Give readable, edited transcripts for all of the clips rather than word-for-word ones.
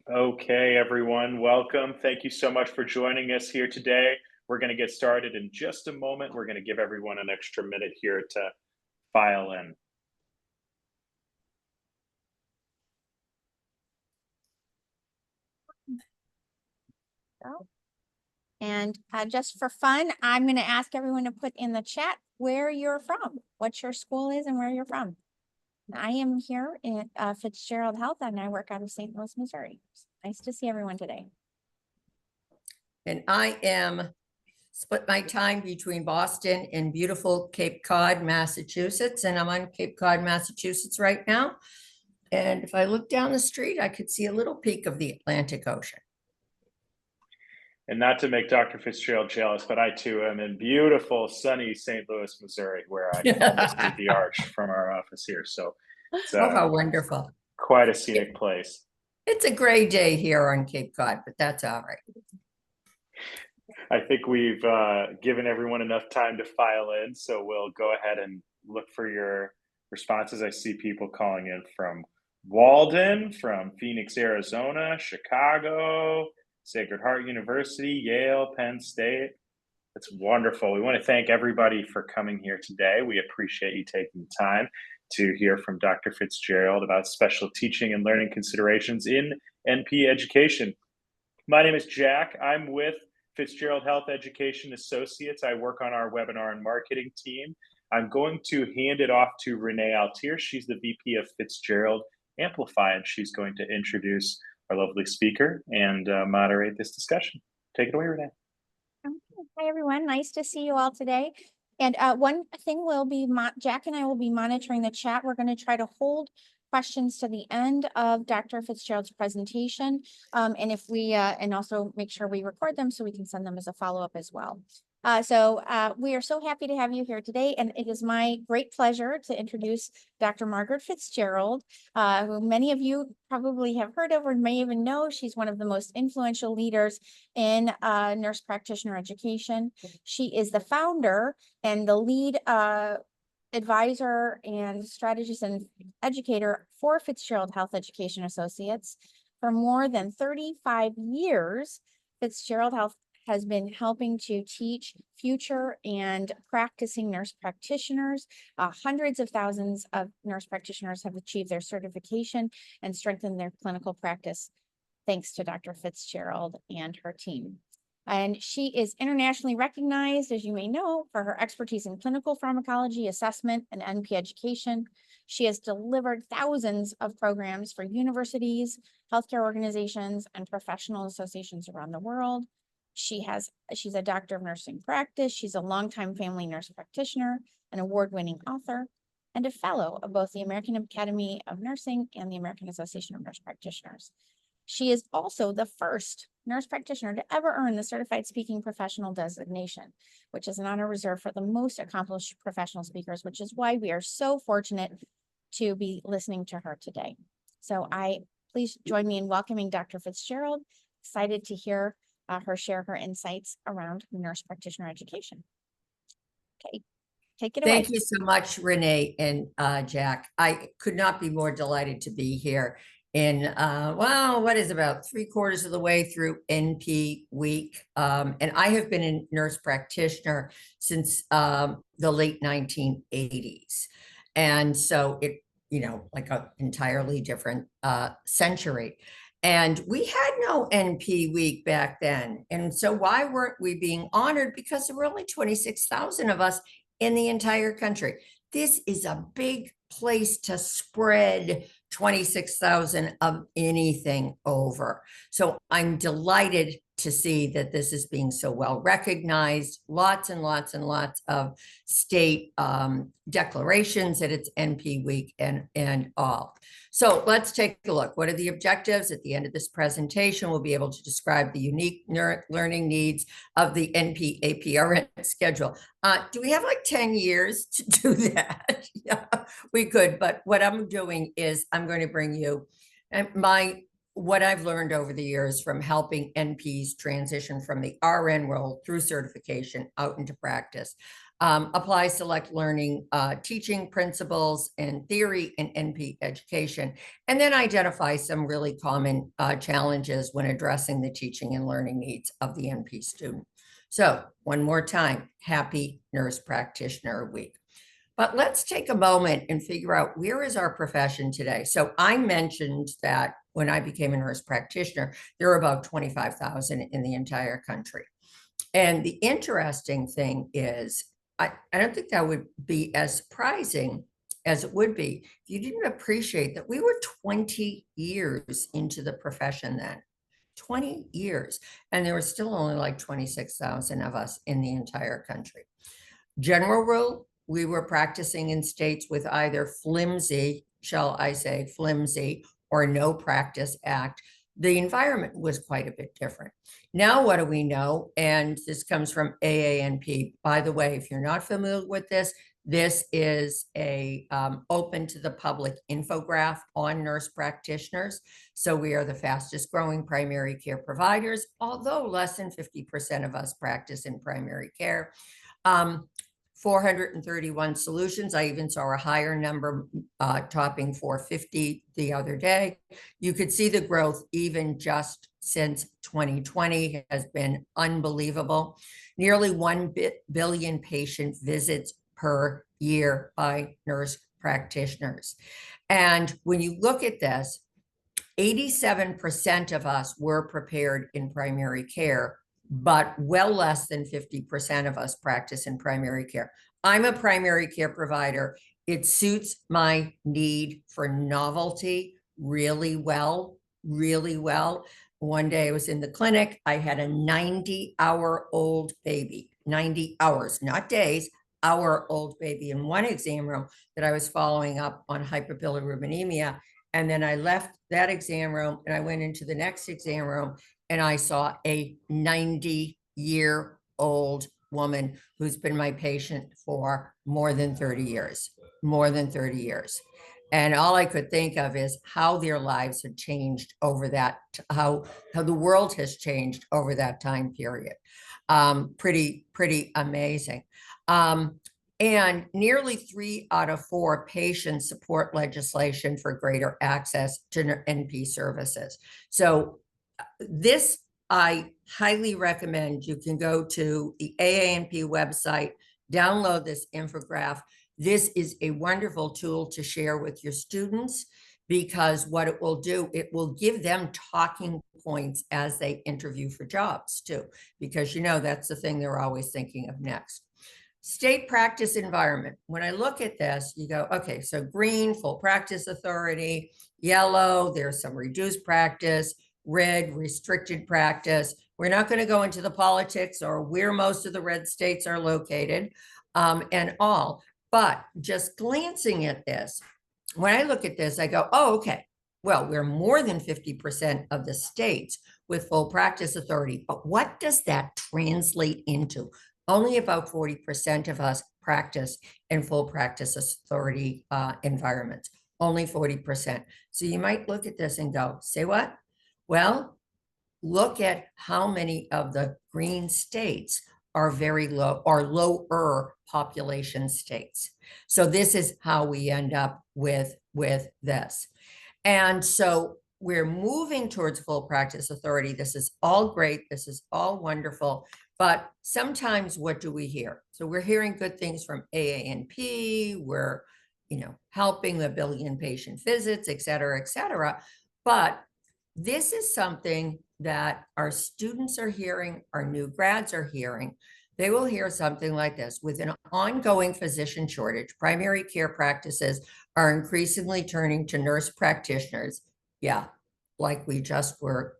Okay, everyone, welcome. Thank you so much for joining us here today. We're going to get started in just a moment. We're going to give everyone an extra minute here to file in. So, and just for fun, I'm going to ask everyone to put in the chat where you're from, what your school is, and where you're from. I am here at Fitzgerald Health, and I work out of St. Louis, Missouri. Nice to see everyone today. And I am split my time between Boston and beautiful Cape Cod, Massachusetts. And I'm on Cape Cod, Massachusetts right now. And if I look down the street, I could see a little peak of the Atlantic Ocean. And not to make Dr. Fitzgerald jealous, but I too am in beautiful, sunny St. Louis, Missouri, where I can almost see the arch from our office here. So it's Oh, how wonderful. quite a scenic place. It's a gray day here on Cape Cod, but that's all right. I think we've given everyone enough time to file in, so we'll go ahead and look for your responses. I see people calling in from Walden, from Phoenix, Arizona, Chicago, Sacred Heart University, Yale, Penn State. That's wonderful. We want to thank everybody for coming here today. We appreciate you taking the time to hear from Dr. Fitzgerald about special teaching and learning considerations in NP education. My name is Jack. I'm with Fitzgerald Health Education Associates. I work on our webinar and marketing team. I'm going to hand it off to Renee Altier. She's the VP of Fitzgerald Amplify, and she's going to introduce our lovely speaker and moderate this discussion. Take it away, Renee. Hi, everyone. Nice to see you all today. And one thing will be, Jack and I will be monitoring the chat. We're going to try to hold questions to the end of Dr. Fitzgerald's presentation. And if we, and also make sure we record them so we can send them as a follow-up as well. We are so happy to have you here today, and it is my great pleasure to introduce Dr. Margaret Fitzgerald, who many of you probably have heard of or may even know. She's one of the most influential leaders in nurse practitioner education. She is the founder and the lead advisor and strategist and educator for Fitzgerald Health Education Associates. For more than 35 years, Fitzgerald Health has been helping to teach future and practicing nurse practitioners. Hundreds of thousands of nurse practitioners have achieved their certification and strengthened their clinical practice thanks to Dr. Fitzgerald and her team. And she is internationally recognized, as you may know, for her expertise in clinical pharmacology, assessment, and NP education. She has delivered thousands of programs for universities, healthcare organizations, and professional associations around the world. She's a doctor of nursing practice. She's a longtime family nurse practitioner, an award-winning author, and a fellow of both the American Academy of Nursing and the American Association of Nurse Practitioners. She is also the first nurse practitioner to ever earn the Certified Speaking Professional designation, which is an honor reserved for the most accomplished professional speakers, which is why we are so fortunate to be listening to her today. So please join me in welcoming Dr. Fitzgerald. Excited to hear her share her insights around nurse practitioner education. Okay, take it away. Thank you so much, Renee and Jack. I could not be more delighted to be here in, well, what is about 3/4 of the way through NP week. And I have been a nurse practitioner since the late 1980s. And so it, like an entirely different century. And we had no NP week back then. And so why weren't we being honored? Because there were only 26,000 of us in the entire country. This is a big place to spread 26,000 of anything over. So I'm delighted to see that this is being so well recognized. Lots and lots and lots of state declarations that it's NP week and all. So let's take a look. What are the objectives? At the end of this presentation, we'll be able to describe the unique learning needs of the NP APRN schedule. Do we have like 10 years to do that? Yeah, we could, but what I'm doing is I'm going to bring you what I've learned over the years from helping NPs transition from the RN role through certification out into practice. Apply select learning teaching principles and theory in NP education, and then identify some really common challenges when addressing the teaching and learning needs of the NP student. So one more time, happy Nurse Practitioner Week. But let's take a moment and figure out, where is our profession today? So I mentioned that when I became a nurse practitioner, there are about 25,000 in the entire country. And the interesting thing is, I don't think that would be as surprising as it would be if you didn't appreciate that we were 20 years into the profession then. 20 years. And there were still only like 26,000 of us in the entire country. General rule, we were practicing in states with either flimsy, shall I say, flimsy or no practice act. The environment was quite a bit different. Now, what do we know? And this comes from AANP. By the way, if you're not familiar with this, this is a open to the public infographic on nurse practitioners. So we are the fastest growing primary care providers, although less than 50% of us practice in primary care. 431 solutions. I even saw a higher number topping 450 the other day. You could see the growth even just since 2020 has been unbelievable. Nearly 1 billion patient visits per year by nurse practitioners. And when you look at this, 87% of us were prepared in primary care, but well less than 50% of us practice in primary care. I'm a primary care provider. It suits my need for novelty really well, really well. One day I was in the clinic. I had a 90-hour-old baby, 90 hours, not days, hour-old baby in one exam room that I was following up on hyperbilirubinemia. And then I left that exam room and I went into the next exam room and I saw a 90-year-old woman who's been my patient for more than 30 years, more than 30 years. And all I could think of is how their lives have changed over that, how the world has changed over that time period. Pretty amazing. And nearly 3 out of 4 patients support legislation for greater access to NP services. So this I highly recommend. You can go to the AANP website, download this infographic. This is a wonderful tool to share with your students, because what it will do, it will give them talking points as they interview for jobs too, because that's the thing they're always thinking of next. State practice environment. When I look at this, you go, okay, so green, full practice authority, yellow, there's some reduced practice, red, restricted practice. We're not going to go into the politics or where most of the red states are located and all, but just glancing at this, when I look at this, I go, oh, okay, well, we're more than 50% of the states with full practice authority, but what does that translate into? Only about 40% of us practice in full practice authority environments, only 40%. So you might look at this and go, say what? Well, look at how many of the green states are very low or lower population states. So this is how we end up with this. And so we're moving towards full practice authority. This is all great. This is all wonderful. But sometimes what do we hear? So we're hearing good things from AANP. We're, helping 1 billion patient visits, et cetera, but this is something that our students are hearing, our new grads are hearing. They will hear something like this: with an ongoing physician shortage, primary care practices are increasingly turning to nurse practitioners. Yeah, like we just were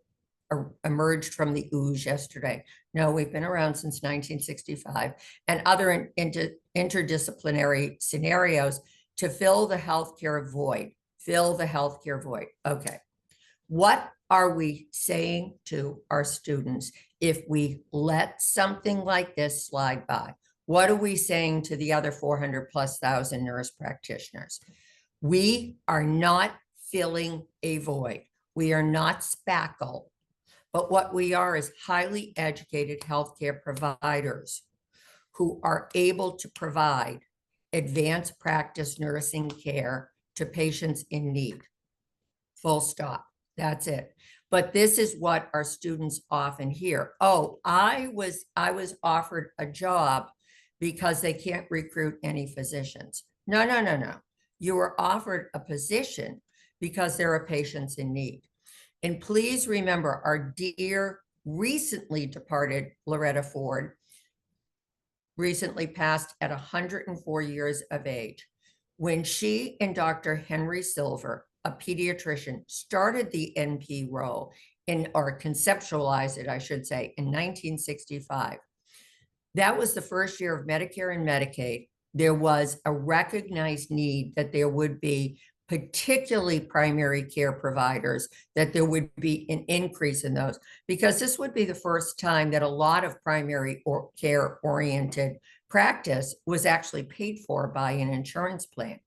emerged from the ooze yesterday. No, we've been around since 1965, and other interdisciplinary scenarios to fill the healthcare void. Okay. What are we saying to our students if we let something like this slide by? What are we saying to the other 400,000+ nurse practitioners? We are not filling a void. We are not spackle, but what we are is highly educated healthcare providers who are able to provide advanced practice nursing care to patients in need. Full stop. That's it. But this is what our students often hear. Oh, I was offered a job because they can't recruit any physicians. No, no, no, no. You were offered a position because there are patients in need. And please remember, our dear recently departed Loretta Ford recently passed at 104 years of age. When she and Dr. Henry Silver, a pediatrician, started the NP role or conceptualized it, I should say, in 1965. That was the first year of Medicare and Medicaid. There was a recognized need that there would be, particularly primary care providers, that there would be an increase in those, because this would be the first time that a lot of primary or care oriented practice was actually paid for by an insurance plan.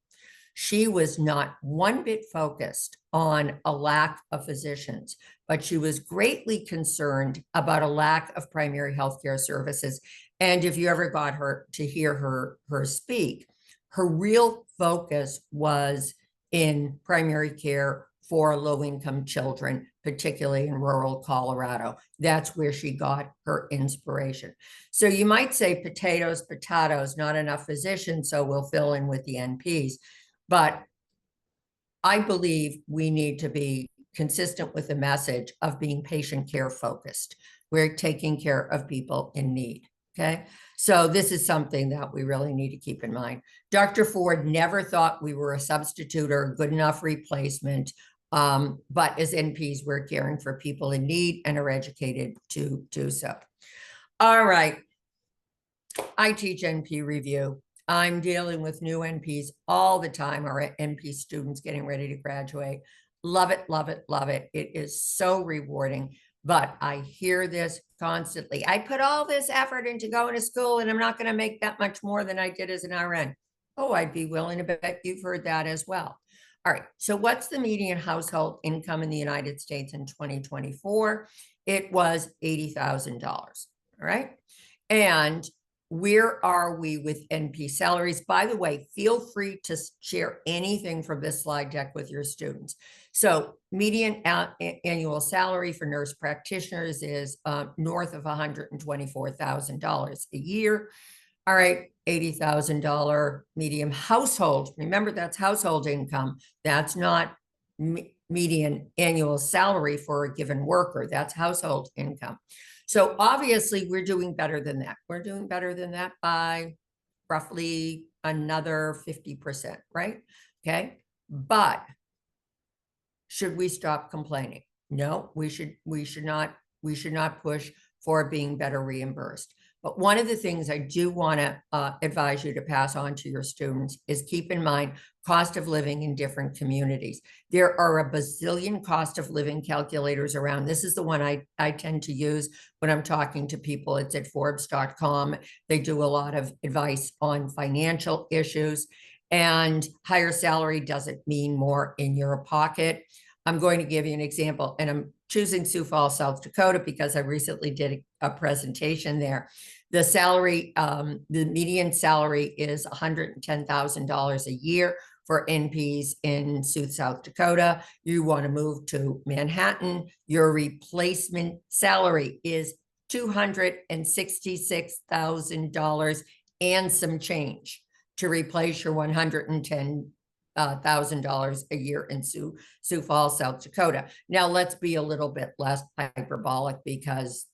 She was not one bit focused on a lack of physicians, but she was greatly concerned about a lack of primary healthcare services. And if you ever got her to hear her speak, her real focus was in primary care for low-income children, particularly in rural Colorado. That's where she got her inspiration. So you might say potatoes, not enough physicians, so we'll fill in with the NPs. But I believe we need to be consistent with the message of being patient care focused. We're taking care of people in need, okay? So this is something that we really need to keep in mind. Dr. Ford never thought we were a substitute or a good enough replacement, but as NPs, we're caring for people in need and are educated to do so. All right, I teach NP review. I'm dealing with new NPs all the time, our NP students getting ready to graduate. Love it, love it, love it. It is so rewarding, but I hear this constantly. I put all this effort into going to school and I'm not going to make that much more than I did as an RN. Oh, I'd be willing to bet you've heard that as well. All right, so what's the median household income in the United States in 2024? It was $80,000, all right? And where are we with NP salaries? By the way, feel free to share anything from this slide deck with your students. So median annual salary for nurse practitioners is north of $124,000 a year. All right, $80,000 median household. Remember, that's household income. That's not median annual salary for a given worker. That's household income. So obviously we're doing better than that. We're doing better than that by roughly another 50%, right? Okay. But should we stop complaining? No, we should not push for being better reimbursed. But one of the things I do want to advise you to pass on to your students is keep in mind cost of living in different communities. There are a bazillion cost of living calculators around. This is the one I tend to use when I'm talking to people. It's at Forbes.com. They do a lot of advice on financial issues, and higher salary doesn't mean more in your pocket. I'm going to give you an example, and I'm choosing Sioux Falls, South Dakota, because I recently did a presentation there. The salary, the median salary is $110,000 a year for NPs in Sioux, South Dakota. You want to move to Manhattan, your replacement salary is $266,000 and some change to replace your $110,000 a year in Sioux Falls, South Dakota. Now let's be a little bit less hyperbolic because,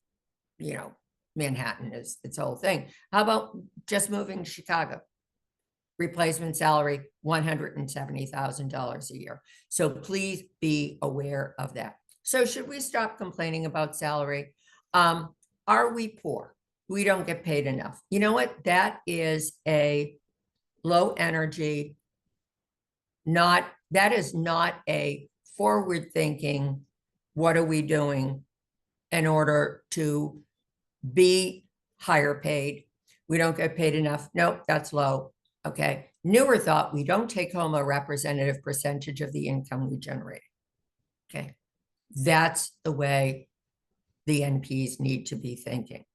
you know, Manhattan is its whole thing. How about just moving to Chicago? Replacement salary, $170,000 a year. So please be aware of that. So should we stop complaining about salary? Are we poor? We don't get paid enough. You know what? That is a low energy, that is not a forward thinking, what are we doing in order to be higher paid? We don't get paid enough. Nope, that's low. Okay. Newer thought, we don't take home a representative percentage of the income we generated. Okay. That's the way the NPs need to be thinking.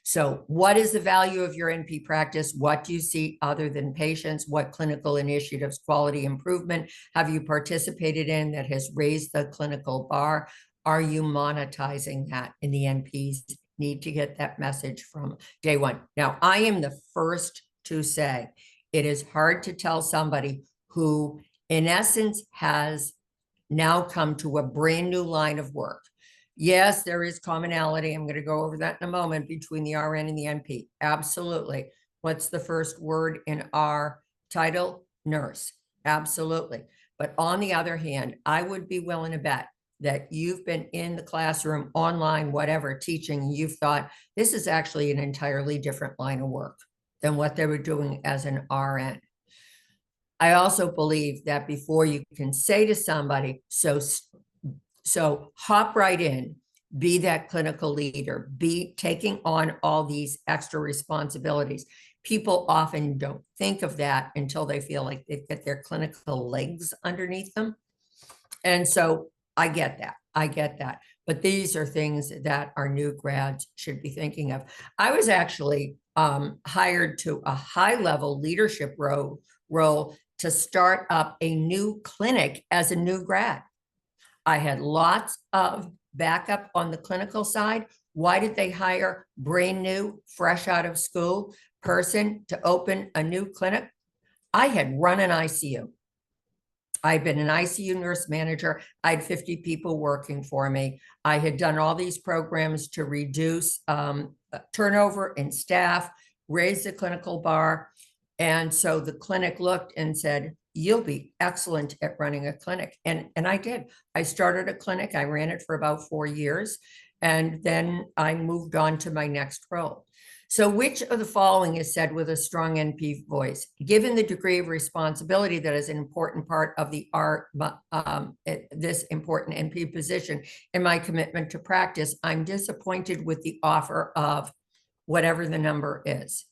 So what is the value of your NP practice? What do you see other than patients? What clinical initiatives, quality improvement have you participated in that has raised the clinical bar? Are you monetizing that? And the NPs need to get that message from day one. Now, I am the first to say it is hard to tell somebody who, in essence, has now come to a brand new line of work. Yes, there is commonality. I'm going to go over that in a moment between the RN and the NP. Absolutely. What's the first word in our title? Nurse. Absolutely. But on the other hand, I would be willing to bet that you've been in the classroom, online, whatever, teaching, and you've thought this is actually an entirely different line of work than what they were doing as an RN. I also believe that before you can say to somebody, so hop right in, be that clinical leader, be taking on all these extra responsibilities. People often don't think of that until they feel like they've got their clinical legs underneath them. And so I get that. I get that. But these are things that our new grads should be thinking of. I was actually hired to a high-level leadership role to start up a new clinic as a new grad. I had lots of backup on the clinical side. Why did they hire brand new, fresh out of school person to open a new clinic? I had run an ICU. I'd been an ICU nurse manager. I had 50 people working for me. I had done all these programs to reduce turnover in staff, raise the clinical bar. And so the clinic looked and said, you'll be excellent at running a clinic. And I did. I started a clinic. I ran it for about 4 years. And then I moved on to my next role. So which of the following is said with a strong NP voice? Given the degree of responsibility that is an important part of this important NP position and my commitment to practice, I'm disappointed with the offer of whatever the number is.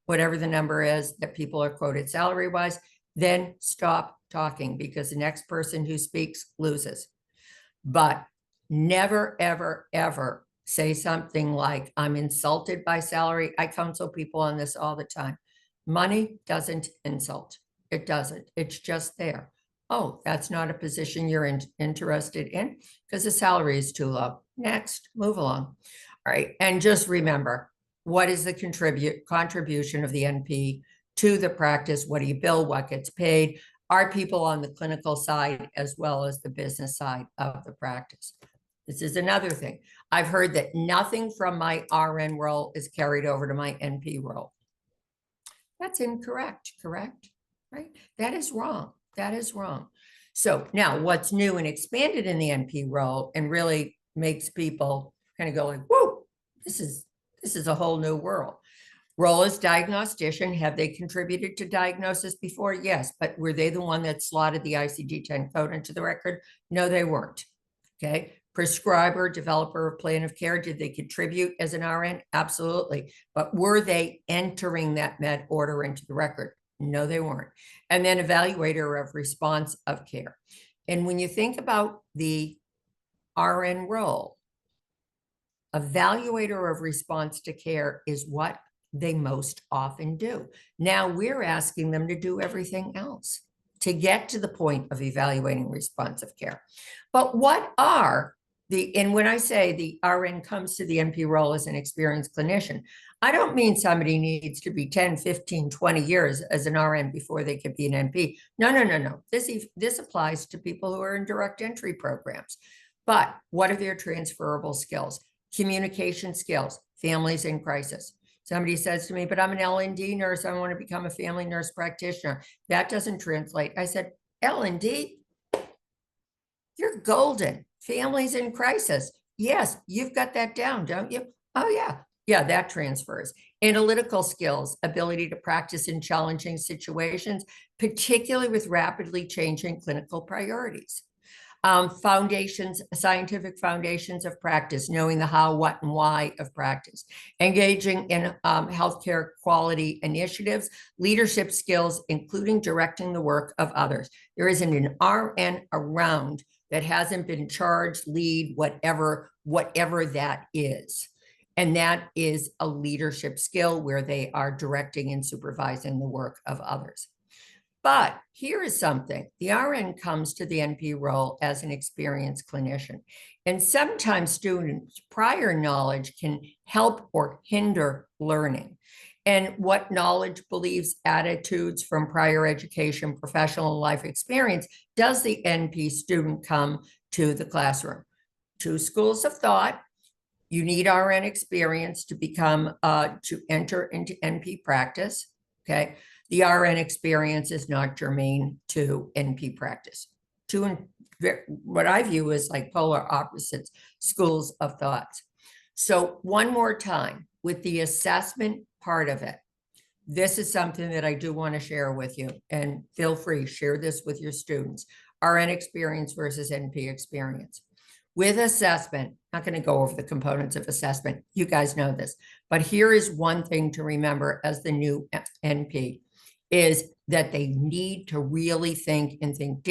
Whatever the number is that people are quoted salary-wise, then stop talking because the next person who speaks loses. But never, ever, ever say something like, I'm insulted by salary. I counsel people on this all the time. Money doesn't insult. It doesn't. It's just there. Oh, that's not a position you're interested in because the salary is too low. Next, move along. All right. And just remember, what is the contribution of the NP to the practice? What do you bill? What gets paid? Are people on the clinical side as well as the business side of the practice? This is another thing. I've heard that nothing from my RN role is carried over to my NP role. That's incorrect, correct? Right? That is wrong. That is wrong. So now what's new and expanded in the NP role and really makes people kind of go like, whoa, this is a whole new world. Role as diagnostician. Have they contributed to diagnosis before? Yes, but were they the one that slotted the ICD-10 code into the record? No, they weren't. Okay. Prescriber, developer of plan of care, did they contribute as an RN? Absolutely. But were they entering that med order into the record? No, they weren't. And then evaluator of response of care. And when you think about the RN role, evaluator of response to care is what they most often do. Now we're asking them to do everything else to get to the point of evaluating responsive care. But what are and when I say the RN comes to the NP role as an experienced clinician, I don't mean somebody needs to be 10, 15, 20 years as an RN before they could be an NP. No. This applies to people who are in direct entry programs. But what are their transferable skills? Communication skills, families in crisis. Somebody says to me, but I'm an L&D nurse. I want to become a family nurse practitioner. That doesn't translate. I said, L&D? You're golden. Families in crisis. Yes, you've got that down, don't you? Oh, yeah. Yeah, that transfers. Analytical skills, ability to practice in challenging situations, particularly with rapidly changing clinical priorities. Foundations, scientific foundations of practice, knowing the how, what, and why of practice, engaging in healthcare quality initiatives, leadership skills, including directing the work of others. There isn't an RN around that hasn't been charged, lead, whatever that is. And that is a leadership skill where they are directing and supervising the work of others. But here is something. The RN comes to the NP role as an experienced clinician. And sometimes students' prior knowledge can help or hinder learning. And what knowledge, beliefs, attitudes from prior education, professional life experience does the NP student come to the classroom? Two schools of thought. You need RN experience to become, to enter into NP practice, okay? The RN experience is not germane to NP practice. What I view as like polar opposites, schools of thoughts. So one more time, with the assessment part of it, this is something that I do want to share with you, and feel free, share this with your students. RN experience versus NP experience. With assessment, not going to go over the components of assessment. You guys know this, but here is one thing to remember as the new NP is that they need to really think and think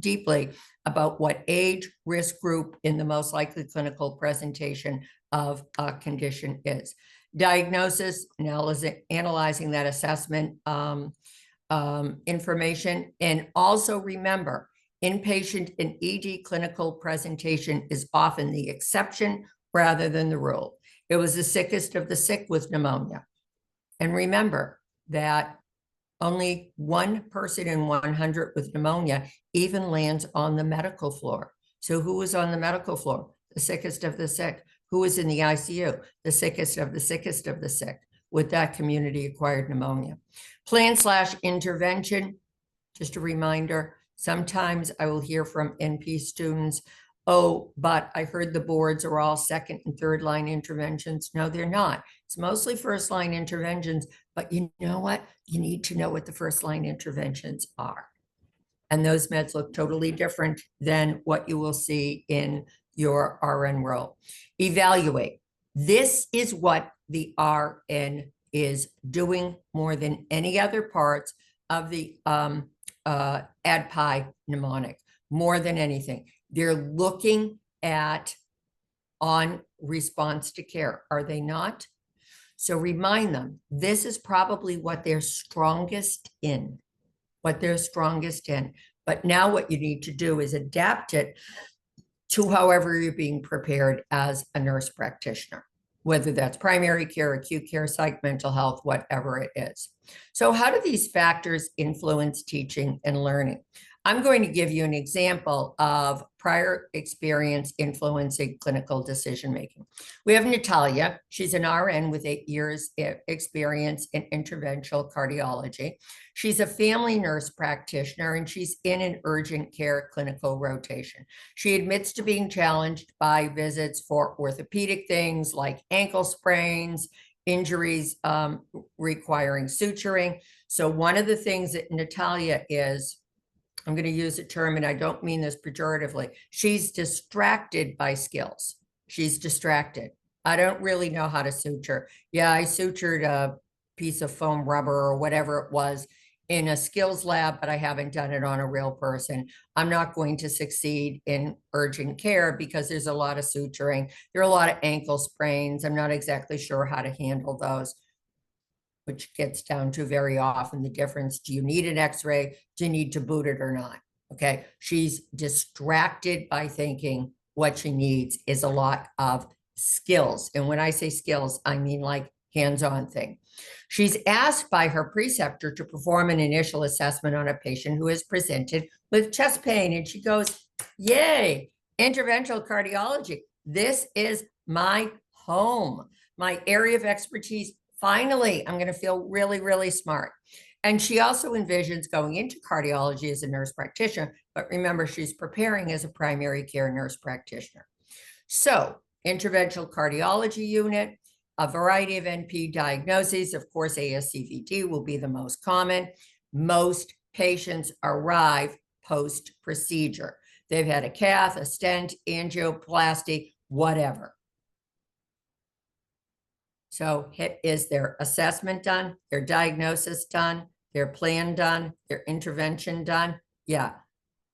deeply about what age, risk group in the most likely clinical presentation of a condition is. Diagnosis, analyzing that assessment information, and also remember, inpatient and ED clinical presentation is often the exception rather than the rule. It was the sickest of the sick with pneumonia. And remember that only one person in 100 with pneumonia even lands on the medical floor. So who was on the medical floor? The sickest of the sick. Who was in the ICU? The sickest of the sickest of the sick with that community-acquired pneumonia. Plan/intervention, just a reminder, sometimes I will hear from NP students, oh, but I heard the boards are all second and third line interventions. No, they're not. It's mostly first line interventions, but you know what? You need to know what the first line interventions are. And those meds look totally different than what you will see in your RN role. Evaluate. This is what the RN is doing more than any other parts of the ADPI mnemonic, more than anything. They're looking at on response to care, are they not? So remind them, this is probably what they're strongest in, But now what you need to do is adapt it to however you're being prepared as a nurse practitioner, whether that's primary care, acute care, psych, mental health, whatever it is. So how do these factors influence teaching and learning? I'm going to give you an example of prior experience influencing clinical decision-making. We have Natalia. She's an RN with 8 years experience in interventional cardiology. She's a family nurse practitioner, and she's in an urgent care clinical rotation. She admits to being challenged by visits for orthopedic things like ankle sprains, injuries requiring suturing. So one of the things that Natalia is, I'm going to use a term, and I don't mean this pejoratively, she's distracted by skills. She's distracted. I don't really know how to suture. Yeah, I sutured a piece of foam rubber or whatever it was in a skills lab, but I haven't done it on a real person. I'm not going to succeed in urgent care because there's a lot of suturing. There are a lot of ankle sprains. I'm not exactly sure how to handle those, which gets down to very often the difference. Do you need an x-ray? Do you need to boot it or not? Okay, she's distracted by thinking what she needs is a lot of skills. And when I say skills, I mean like hands-on thing. She's asked by her preceptor to perform an initial assessment on a patient who is presented with chest pain. And she goes, yay, interventional cardiology. This is my home, my area of expertise. Finally, I'm going to feel really, really smart. And she also envisions going into cardiology as a nurse practitioner. But remember, she's preparing as a primary care nurse practitioner. So interventional cardiology unit, a variety of NP diagnoses. Of course, ASCVD will be the most common. Most patients arrive post-procedure. They've had a cath, a stent, angioplasty, whatever. So is their assessment done, their diagnosis done, their plan done, their intervention done? Yeah.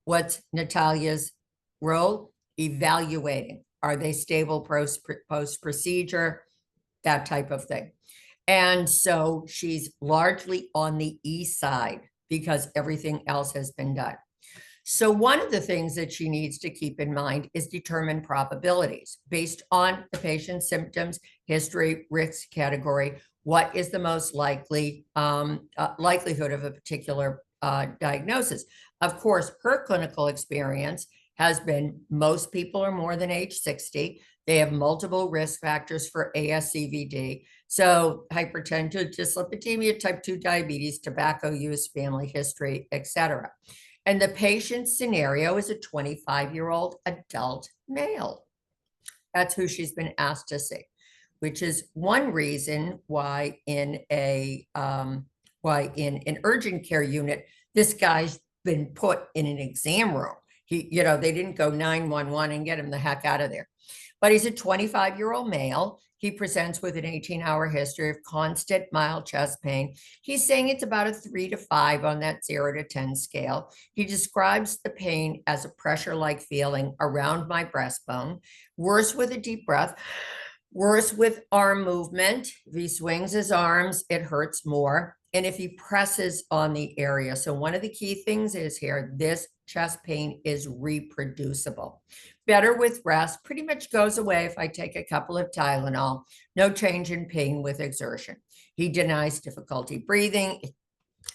What's Natalia's role? Evaluating. Are they stable post-procedure? that type of thing. And so she's largely on the east side because everything else has been done. So one of the things that she needs to keep in mind is determine probabilities based on the patient's symptoms, history, risk category. What is the most likely likelihood of a particular diagnosis? Of course, her clinical experience has been most people are more than age 60. They have multiple risk factors for ASCVD. So hypertension, dyslipidemia, type 2 diabetes, tobacco use, family history, etc. And the patient's scenario is a 25-year-old adult male. That's who she's been asked to see, which is one reason why in an urgent care unit, this guy's been put in an exam room. They didn't go 911 and get him the heck out of there. But he's a 25-year-old male. He presents with an 18-hour history of constant mild chest pain. He's saying it's about a 3 to 5 on that 0 to 10 scale. He describes the pain as a pressure-like feeling around my breastbone, worse with a deep breath, worse with arm movement. If he swings his arms, it hurts more. And if he presses on the area. So one of the key things is here, this chest pain is reproducible. Better with rest, pretty much goes away if I take a couple of Tylenol. No change in pain with exertion. He denies difficulty breathing,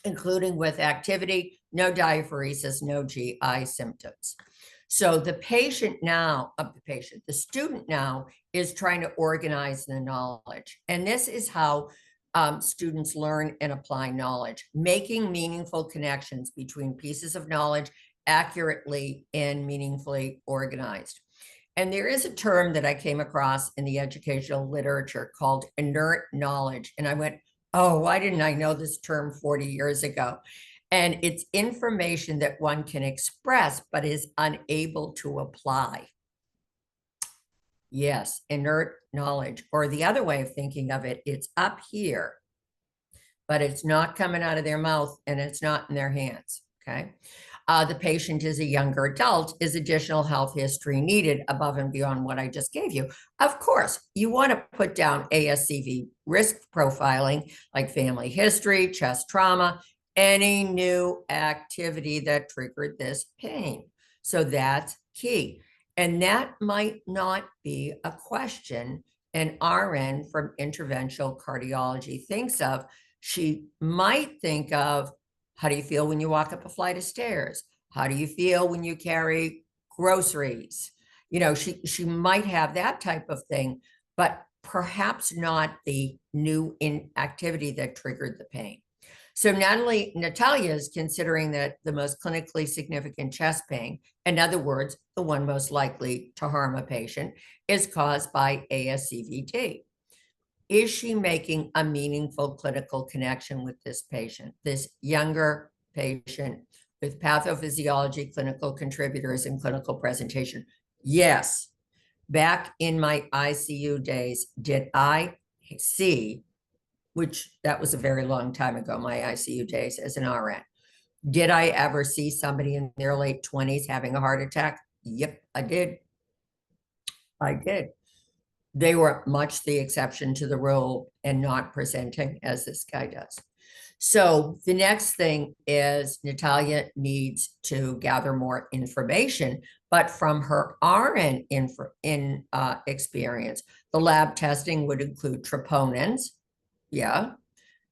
including with activity, no diaphoresis, no GI symptoms. So the student now is trying to organize the knowledge. And this is how students learn and apply knowledge, making meaningful connections between pieces of knowledge accurately and meaningfully organized. And there is a term that I came across in the educational literature called inert knowledge. And I went, oh, why didn't I know this term 40 years ago? And it's information that one can express, but is unable to apply. Yes, inert knowledge, or the other way of thinking of it, it's up here, but it's not coming out of their mouth and it's not in their hands, okay? The patient is a younger adult. Is additional health history needed above and beyond what I just gave you? Of course, you want to put down ASCV risk profiling like family history, chest trauma, any new activity that triggered this pain. So that's key. And that might not be a question an RN from interventional cardiology thinks of. She might think of, how do you feel when you walk up a flight of stairs? How do you feel when you carry groceries? She might have that type of thing, but perhaps not the new inactivity that triggered the pain. So Natalia is considering that the most clinically significant chest pain, in other words, the one most likely to harm a patient, is caused by ASCVD. Is she making a meaningful clinical connection with this patient, this younger patient with pathophysiology, clinical contributors, and clinical presentation? Yes. Back in my ICU days, did I see, which that was a very long time ago, my ICU days as an RN. Did I ever see somebody in their late 20s having a heart attack? Yep, I did. I did. They were much the exception to the rule and not presenting as this guy does. So the next thing is Natalia needs to gather more information, but from her RN experience, the lab testing would include troponins, yeah,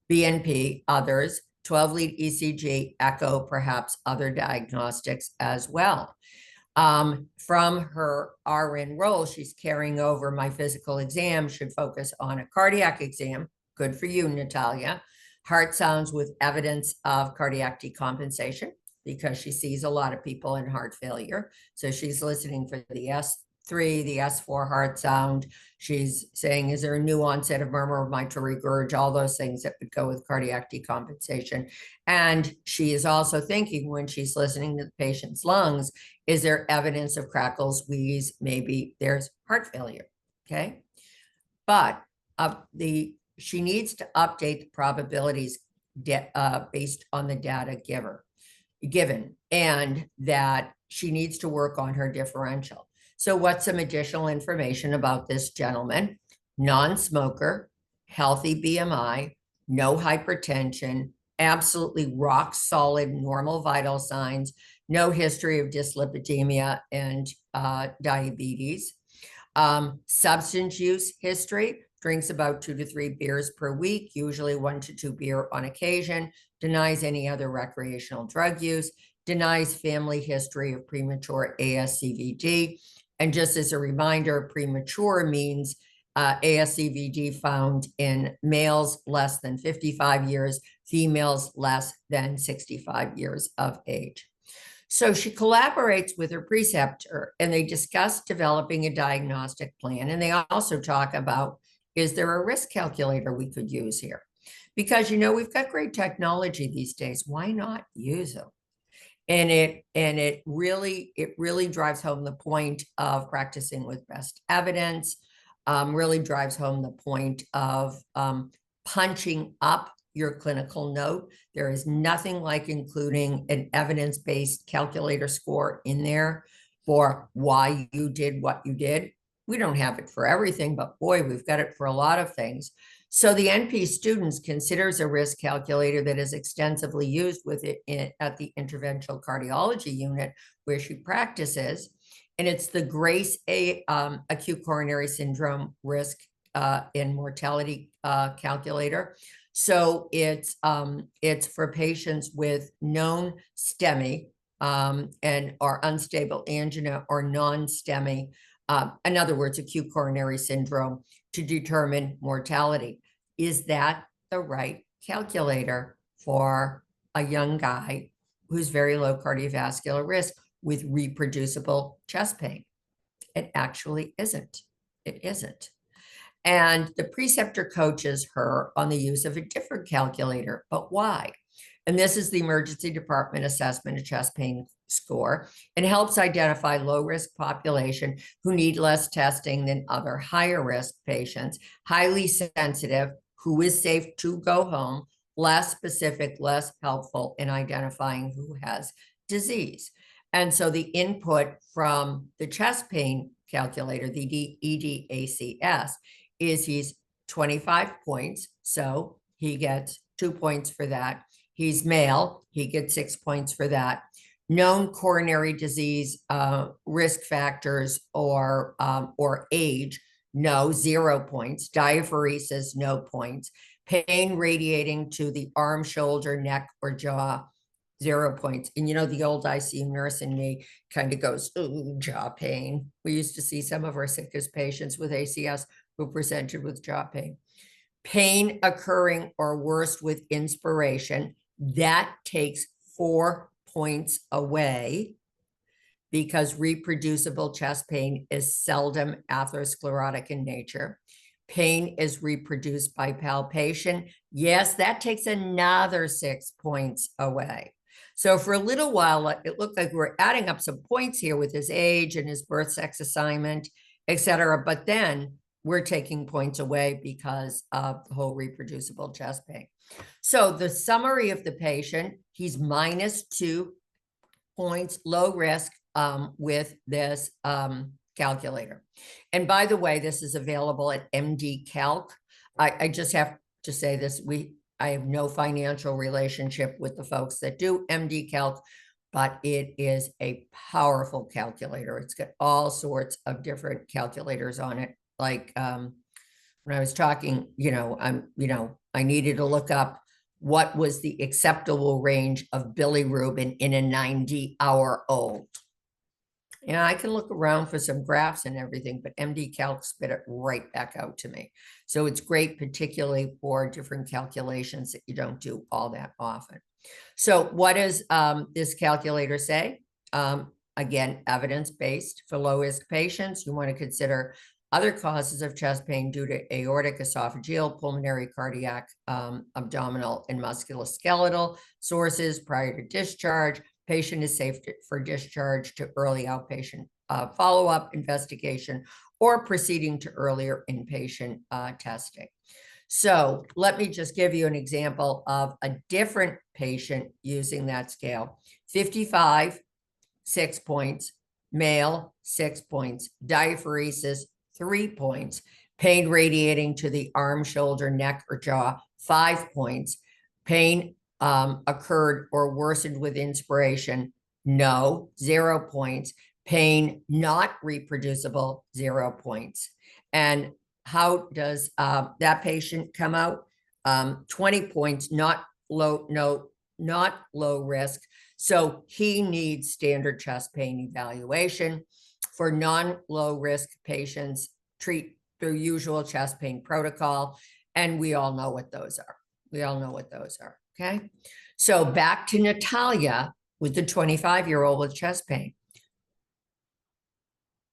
BNP, others, 12-lead ECG, echo, perhaps other diagnostics as well. From her RN role, she's carrying over my physical exam should focus on a cardiac exam. Good for you, Natalia. Heart sounds with evidence of cardiac decompensation because she sees a lot of people in heart failure. So she's listening for the S3, the S4 heart sound. She's saying, is there a new onset of murmur of mitral regurg? All those things that would go with cardiac decompensation. And she is also thinking when she's listening to the patient's lungs, is there evidence of crackles, wheeze, maybe there's heart failure, okay? But she needs to update the probabilities based on the data given, and that she needs to work on her differential. So what's some additional information about this gentleman? Non-smoker, healthy BMI, no hypertension, absolutely rock solid normal vital signs, no history of dyslipidemia and diabetes. Substance use history, drinks about 2 to 3 beers per week, usually 1 to 2 beer on occasion, denies any other recreational drug use, denies family history of premature ASCVD. And just as a reminder, premature means ASCVD found in males less than 55 years, females less than 65 years of age. So she collaborates with her preceptor and they discuss developing a diagnostic plan. And they also talk about, is there a risk calculator we could use here? Because, we've got great technology these days. Why not use them? And it really drives home the point of practicing with best evidence, really drives home the point of punching up your clinical note. There is nothing like including an evidence-based calculator score in there for why you did what you did. We don't have it for everything, but boy, we've got it for a lot of things. So the NP students considers a risk calculator that is extensively used with it at the interventional cardiology unit where she practices. And it's the GRACE acute coronary syndrome risk and mortality calculator. So it's for patients with known STEMI and or unstable angina or non-STEMI, in other words, acute coronary syndrome, to determine mortality. Is that the right calculator for a young guy who's very low cardiovascular risk with reproducible chest pain? It actually isn't. It isn't. And the preceptor coaches her on the use of a different calculator, but why? And this is the emergency department assessment of chest pain score, and helps identify low-risk population who need less testing than other higher risk patients, highly sensitive, who is safe to go home, less specific, less helpful in identifying who has disease. And so the input from the chest pain calculator, the EDACS, is he's 25 points, so he gets 2 points for that. He's male, he gets 6 points for that. Known coronary disease risk factors or age, no, 0 points. Diaphoresis, no points. Pain radiating to the arm, shoulder, neck, or jaw, 0 points. And the old ICU nurse in me kind of goes, ooh, jaw pain. We used to see some of our sickest patients with ACS who presented with jaw pain. Pain occurring or worse with inspiration, that takes 4 points away because reproducible chest pain is seldom atherosclerotic in nature. Pain is reproduced by palpation. Yes, that takes another 6 points away. So for a little while, it looked like we were adding up some points here with his age and his birth sex assignment, et cetera. But then we're taking points away because of the whole reproducible chest pain. So the summary of the patient, he's -2 points, low risk with this calculator. And by the way, this is available at MD Calc. I just have to say this, I have no financial relationship with the folks that do MD Calc, but it is a powerful calculator. It's got all sorts of different calculators on it. Like when I was talking, I needed to look up what was the acceptable range of bilirubin in a 90-hour-old. I can look around for some graphs and everything, but MD Calc spit it right back out to me. So it's great, particularly for different calculations that you don't do all that often. So what does this calculator say? Again, evidence-based. For low-risk patients, you want to consider other causes of chest pain due to aortic, esophageal, pulmonary, cardiac, abdominal, and musculoskeletal sources prior to discharge. Patient is safe for discharge to early outpatient follow-up investigation or proceeding to earlier inpatient testing. So let me just give you an example of a different patient using that scale. 55, 6 points, male, 6 points, diaphoresis, 3 points, Pain radiating to the arm, shoulder, neck, or jaw, 5 points. Pain occurred or worsened with inspiration, no, 0 points. Pain not reproducible, 0 points. And how does that patient come out? 20 points, not low, no, not low risk. So he needs standard chest pain evaluation. For non-low risk patients, treat the usual chest pain protocol. And we all know what those are. We all know what those are. Okay. So back to Natalia with the 25-year-old with chest pain.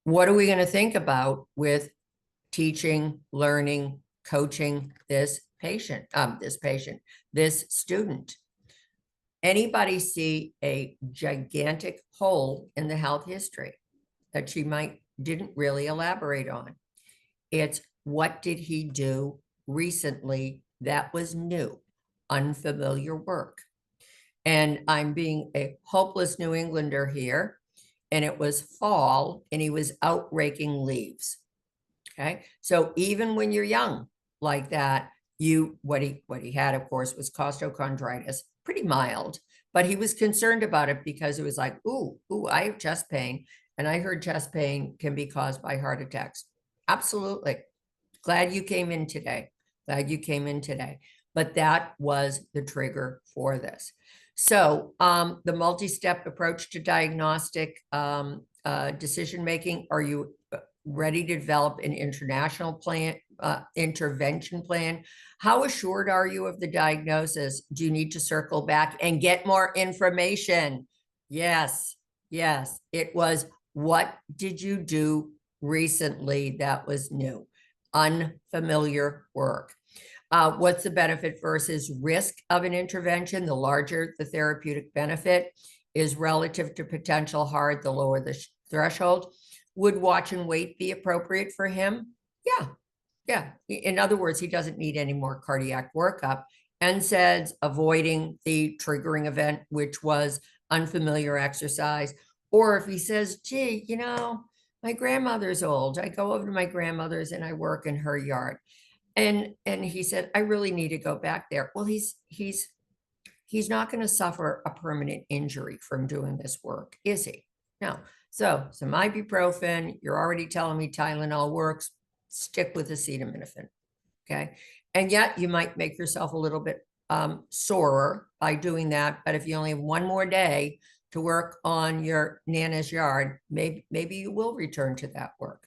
What are we going to think about with teaching, learning, coaching this student? Anybody see a gigantic hole in the health history that she didn't really elaborate on? It's what did he do recently that was new, unfamiliar work? And I'm being a hopeless New Englander here, and it was fall and he was out raking leaves. Okay. So even when you're young like that, what he had, of course, was costochondritis, pretty mild, but he was concerned about it because it was like, ooh, I have chest pain. And I heard chest pain can be caused by heart attacks. Absolutely. Glad you came in today. Glad you came in today. But that was the trigger for this. So the multi-step approach to diagnostic decision-making, are you ready to develop an international plan, intervention plan? How assured are you of the diagnosis? Do you need to circle back and get more information? Yes, yes. It was, what did you do recently that was new? Unfamiliar work. What's the benefit versus risk of an intervention? The larger the therapeutic benefit is relative to potential harm, the lower the threshold. Would watch and wait be appropriate for him? Yeah, yeah. In other words, he doesn't need any more cardiac workup. NSAIDs, avoiding the triggering event, which was unfamiliar exercise. Or if he says, gee, you know, my grandmother's old. I go over to my grandmother's and I work in her yard. And he said, I really need to go back there. Well, he's not going to suffer a permanent injury from doing this work, is he? No. So some ibuprofen, you're already telling me Tylenol works, stick with acetaminophen, okay? And yet you might make yourself a little bit sorer by doing that. But if you only have one more day to work on your Nana's yard, maybe you will return to that work.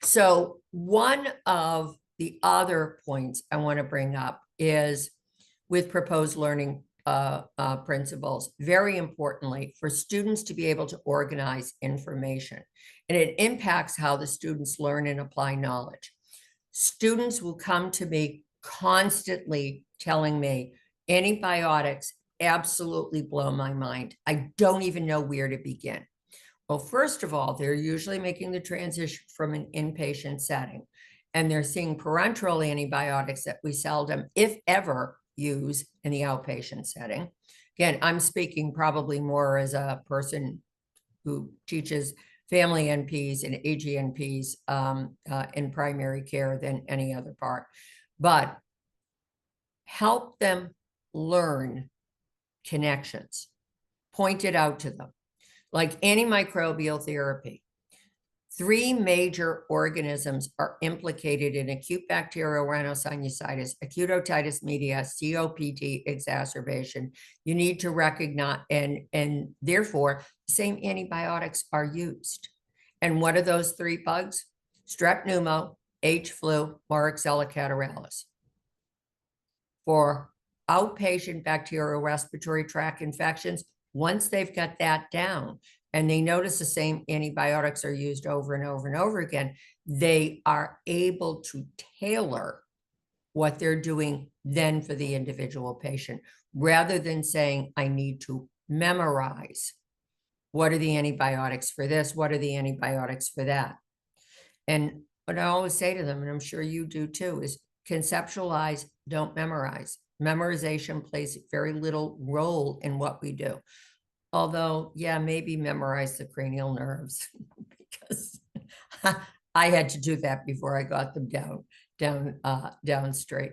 So one of the other points I want to bring up is with proposed learning principles, very importantly, for students to be able to organize information. And it impacts how the students learn and apply knowledge. Students will come to me constantly telling me antibiotics absolutely blow my mind. I don't even know where to begin. Well, first of all, they're usually making the transition from an inpatient setting, and they're seeing parenteral antibiotics that we seldom, if ever, use in the outpatient setting. Again, I'm speaking probably more as a person who teaches family NPs and AGNPs in primary care than any other part. But help them learn connections. Point it out to them. Like antimicrobial therapy, 3 major organisms are implicated in acute bacterial rhinosinusitis, acute otitis media, COPD exacerbation. You need to recognize, and therefore, the same antibiotics are used. And what are those 3 bugs? Strep pneumo, H flu, Varicella catarrhalis. For outpatient bacterial respiratory tract infections, once they've got that down, and they notice the same antibiotics are used over and over and over again, they are able to tailor what they're doing then for the individual patient, rather than saying, I need to memorize. What are the antibiotics for this? What are the antibiotics for that? And what I always say to them, and I'm sure you do too, is conceptualize, don't memorize. Memorization plays very little role in what we do. Although, yeah, maybe memorize the cranial nerves because I had to do that before I got them down straight.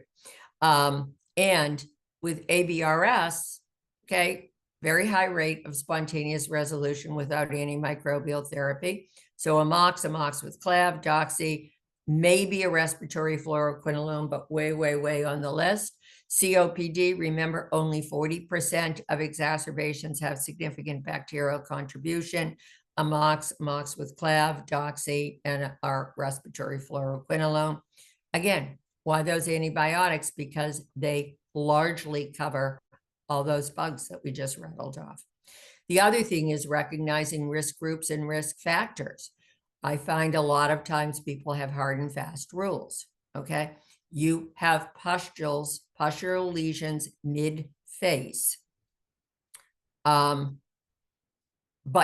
And with ABRS, okay, very high rate of spontaneous resolution without antimicrobial therapy. So amox with clav, doxy, maybe a respiratory fluoroquinolone, but way, way, way on the list. COPD, remember, only 40% of exacerbations have significant bacterial contribution. Amox with clav, doxy, and our respiratory fluoroquinolone. Again, why those antibiotics? Because they largely cover all those bugs that we just rattled off. The other thing is recognizing risk groups and risk factors. I find a lot of times people have hard and fast rules, okay? You have pustules, postural lesions mid-face, but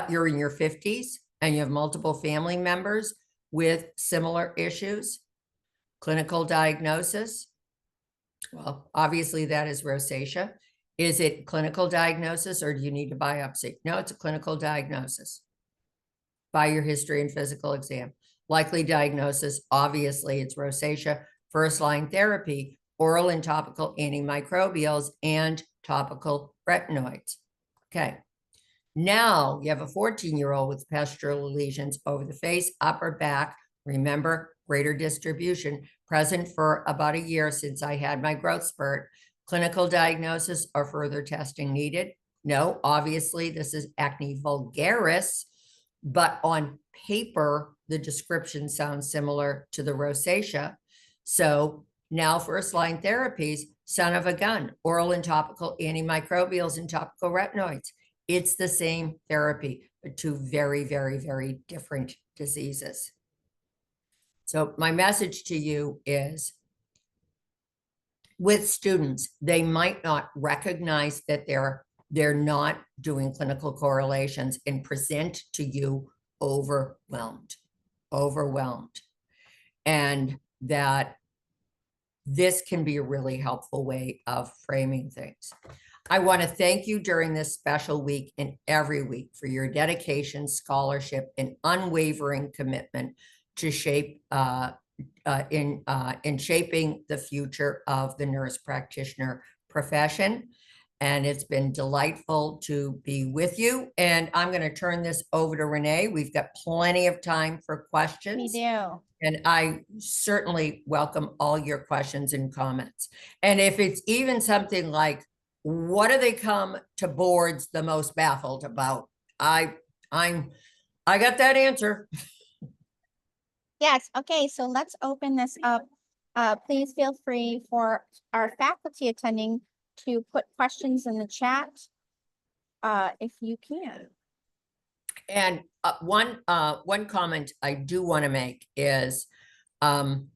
you're in your 50s and you have multiple family members with similar issues. Clinical diagnosis, well, obviously that is rosacea. Is it clinical diagnosis or do you need a biopsy? No, it's a clinical diagnosis by your history and physical exam. Likely diagnosis, obviously it's rosacea. First line therapy, oral and topical antimicrobials and topical retinoids. Okay. Now you have a 14-year-old with pustular lesions over the face, upper back. Remember, greater distribution, present for about a year since I had my growth spurt. Clinical diagnosis or further testing needed? No, obviously this is acne vulgaris, but on paper, the description sounds similar to the rosacea. So now first line therapies, son of a gun, oral and topical antimicrobials and topical retinoids. It's the same therapy, but two very, very, very different diseases. So my message to you is, with students, they might not recognize that they're not doing clinical correlations and present to you overwhelmed, and that this can be a really helpful way of framing things. I want to thank you during this special week and every week for your dedication, scholarship, and unwavering commitment to shape in shaping the future of the nurse practitioner profession. And it's been delightful to be with you. And I'm going to turn this over to Renee. We've got plenty of time for questions. We do. And I certainly welcome all your questions and comments. And if it's even something like, what do they come to boards the most baffled about? I got that answer. Yes. Okay. So let's open this up. Please feel free for our faculty attending to put questions in the chat, if you can. And one comment I do want to make is, and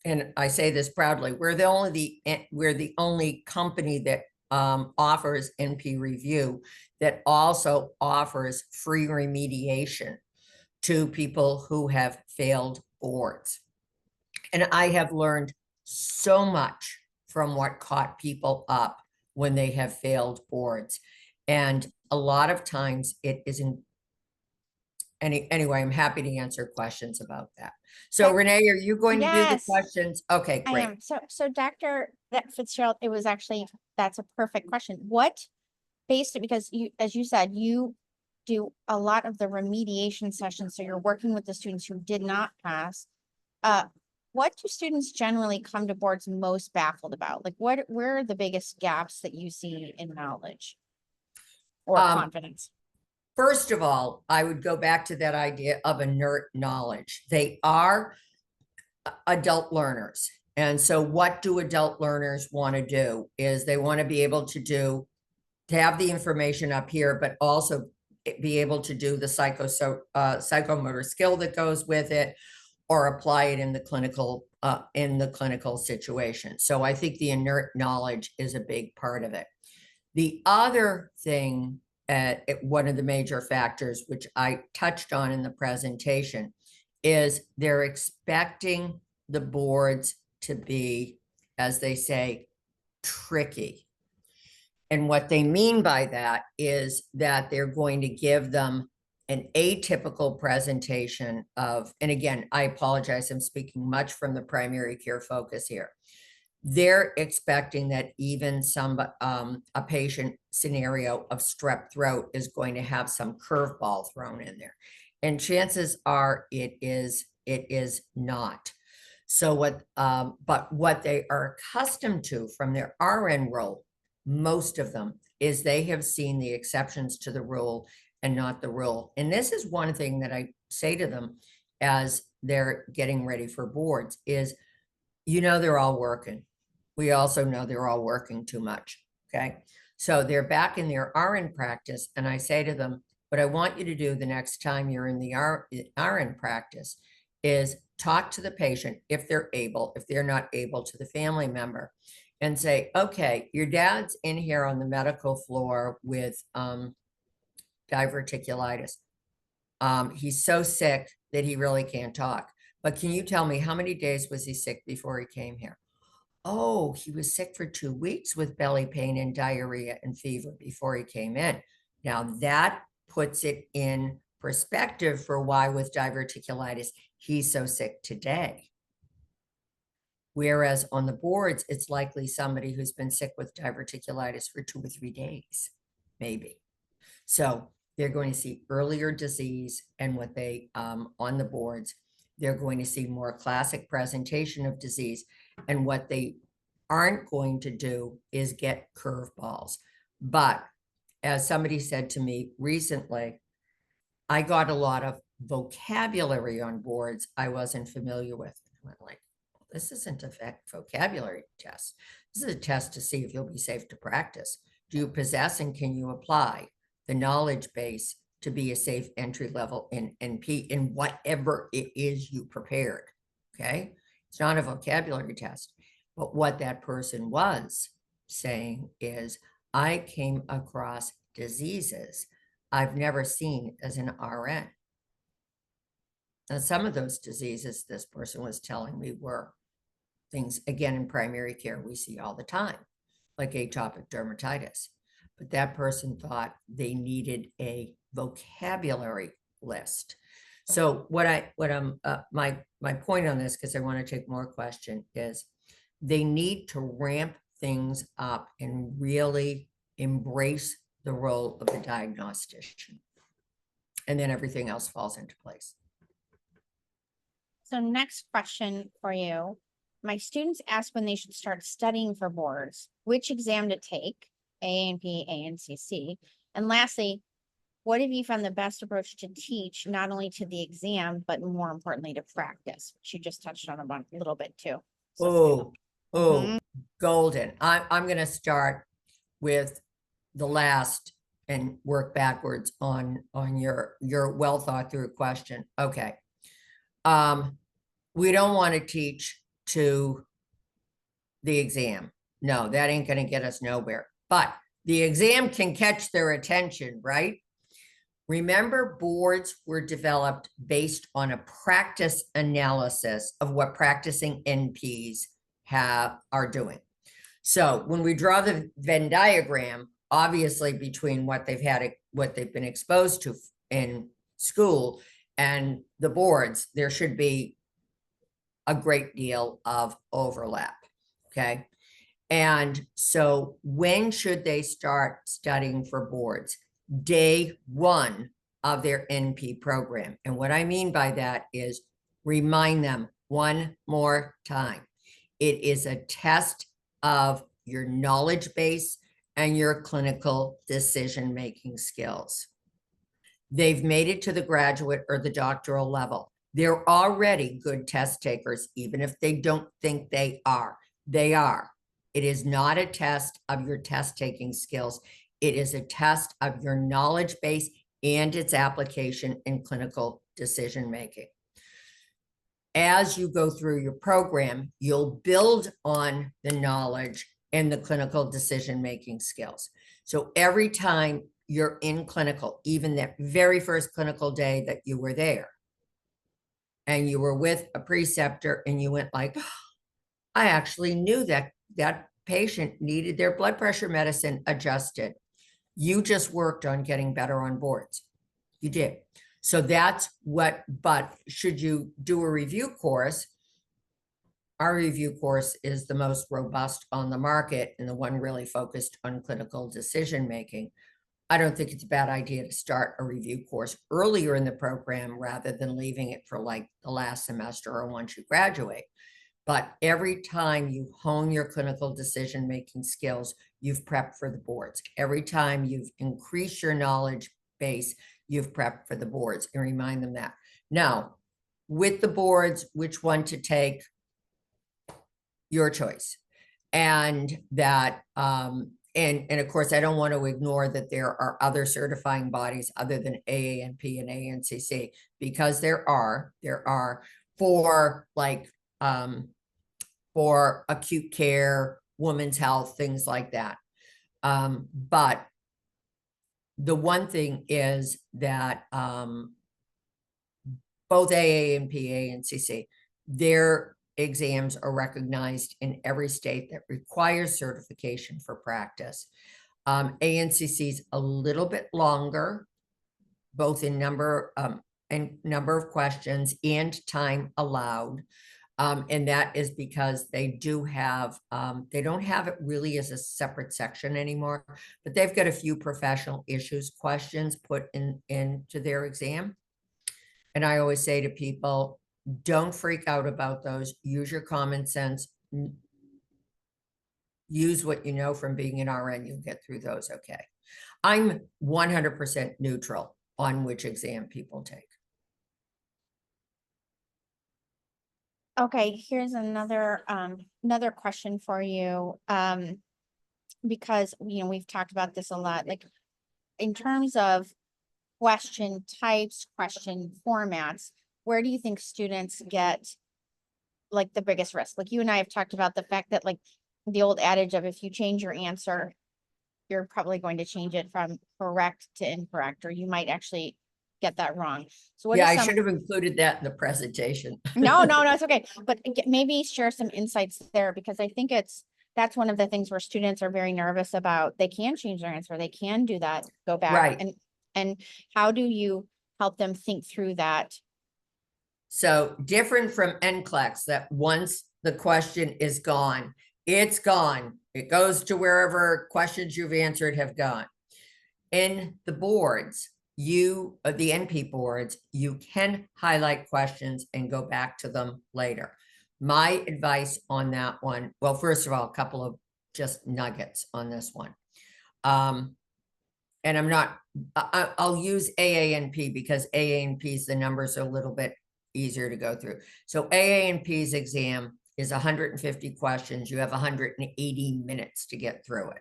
I say this proudly, we're the only company that offers NP review that also offers free remediation to people who have failed boards. And I have learned so much from what caught people up when they have failed boards. And a lot of times it isn't. Anyway, I'm happy to answer questions about that. So Renee, are you going to do the Yes. questions? Okay, I great. am. So Dr. Fitzgerald, it was actually, that's a perfect question. What, based, because you, as you said, you do a lot of the remediation sessions, so you're working with the students who did not pass. What do students generally come to boards most baffled about? Like where are the biggest gaps that you see in knowledge or confidence? First of all, I would go back to that idea of inert knowledge. They are adult learners. And so what do adult learners want to do is they want to be able to have the information up here, but also be able to do the psychomotor skill that goes with it, or apply it in the clinical situation. So I think the inert knowledge is a big part of it. The other thing, one of the major factors, which I touched on in the presentation, is they're expecting the boards to be, as they say, tricky. And what they mean by that is that they're going to give them an atypical presentation of, and again, I apologize, I'm speaking much from the primary care focus here. They're expecting that even a patient scenario of strep throat is going to have some curveball thrown in there. And chances are it is not. So but what they are accustomed to from their RN role, most of them, is they have seen the exceptions to the rule and not the rule. And this is one thing that I say to them as they're getting ready for boards is, they're all working. We also know they're all working too much, okay? So they're back in their RN practice, and I say to them, what I want you to do the next time you're in the RN practice is talk to the patient if they're able, if they're not able, to the family member, and say, okay, your dad's in here on the medical floor with diverticulitis. He's so sick that he really can't talk. But can you tell me how many days was he sick before he came here? Oh, he was sick for 2 weeks with belly pain and diarrhea and fever before he came in. Now that puts it in perspective for why with diverticulitis, he's so sick today. Whereas on the boards, it's likely somebody who's been sick with diverticulitis for 2 or 3 days, maybe. So they're going to see earlier disease, and what they, on the boards, they're going to see more classic presentation of disease. And what they aren't going to do is get curveballs. But as somebody said to me recently, I got a lot of vocabulary on boards I wasn't familiar with. I went like, this isn't a vocabulary test. This is a test to see if you'll be safe to practice. Do you possess and can you apply the knowledge base to be a safe entry level in NP in whatever it is you prepared? Okay. It's not a vocabulary test, but what that person was saying is, I came across diseases I've never seen as an RN. And some of those diseases this person was telling me were things, again, in primary care we see all the time, like atopic dermatitis. But that person thought they needed a vocabulary list. So my point on this, because I want to take more question, is they need to ramp things up and really embrace the role of the diagnostician. And then everything else falls into place. So next question for you. My students ask when they should start studying for boards, which exam to take, A&P, ANCC. And lastly, what have you found the best approach to teach, not only to the exam, but more importantly to practice, which you just touched on a little bit too. So, Golden. I'm going to start with the last and work backwards on your well thought through question. Okay. We don't want to teach to the exam. No, that ain't going to get us nowhere. But the exam can catch their attention, right? Remember, boards were developed based on a practice analysis of what practicing NPs are doing. So when we draw the Venn diagram, obviously between what they've been exposed to in school and the boards, there should be a great deal of overlap. Okay. And so when should they start studying for boards? Day one of their NP program. And what I mean by that is remind them one more time. It is a test of your knowledge base and your clinical decision-making skills. They've made it to the graduate or the doctoral level. They're already good test takers, even if they don't think they are. They are. It is not a test of your test-taking skills. It is a test of your knowledge base and its application in clinical decision-making. As you go through your program, you'll build on the knowledge and the clinical decision-making skills. So every time you're in clinical, even that very first clinical day that you were there, and you were with a preceptor and you went like, I actually knew that that patient needed their blood pressure medicine adjusted. You just worked on getting better on boards. You did. So that's what, but should you do a review course? Our review course is the most robust on the market and the one really focused on clinical decision making. I don't think it's a bad idea to start a review course earlier in the program rather than leaving it for like the last semester or once you graduate. But every time you hone your clinical decision making skills, you've prepped for the boards. Every time you've increased your knowledge base, you've prepped for the boards, and remind them that. Now, with the boards, which one to take, your choice. And that, and of course, I don't want to ignore that there are other certifying bodies other than AANP and ANCC, because there are for like, for acute care, women's health, things like that. But the one thing is that both AANP, ANCC, their exams are recognized in every state that requires certification for practice. ANCC's a little bit longer, both in number of questions and time allowed. And that is because they do have, they don't have it really as a separate section anymore, but they've got a few professional issues questions put into their exam. And I always say to people, don't freak out about those. Use your common sense. Use what you know from being an RN. You'll get through those okay. I'm 100% neutral on which exam people take. Okay, here's another question for you. Because, you know, we've talked about this a lot, like in terms of question types, question formats, where do you think students get like the biggest risk? Like you and I have talked about the fact that like the old adage of if you change your answer, you're probably going to change it from correct to incorrect, or you might actually get that wrong. So what Yeah, is I some, should have included that in the presentation. no, it's okay. But maybe share some insights there, because I think that's one of the things where students are very nervous about. They can change their answer. They can do that, go back. Right. And how do you help them think through that? So different from NCLEX, that once the question is gone, it's gone. It goes to wherever questions you've answered have gone. In the boards, the NP boards, you can highlight questions and go back to them later. My advice on that one, well, first of all, a couple of just nuggets on this one. And I'll use AANP because AANP's, the numbers are a little bit easier to go through. So AANP's exam is 150 questions. You have 180 minutes to get through it.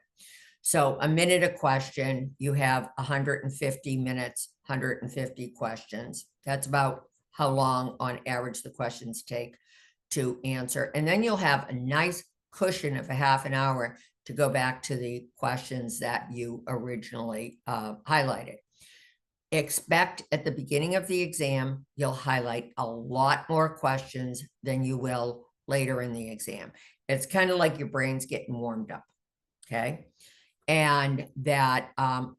So a minute a question, you have 150 minutes, 150 questions. That's about how long on average the questions take to answer. And then you'll have a nice cushion of a half an hour to go back to the questions that you originally highlighted. Expect at the beginning of the exam, you'll highlight a lot more questions than you will later in the exam. It's kind of like your brain's getting warmed up, okay? And that,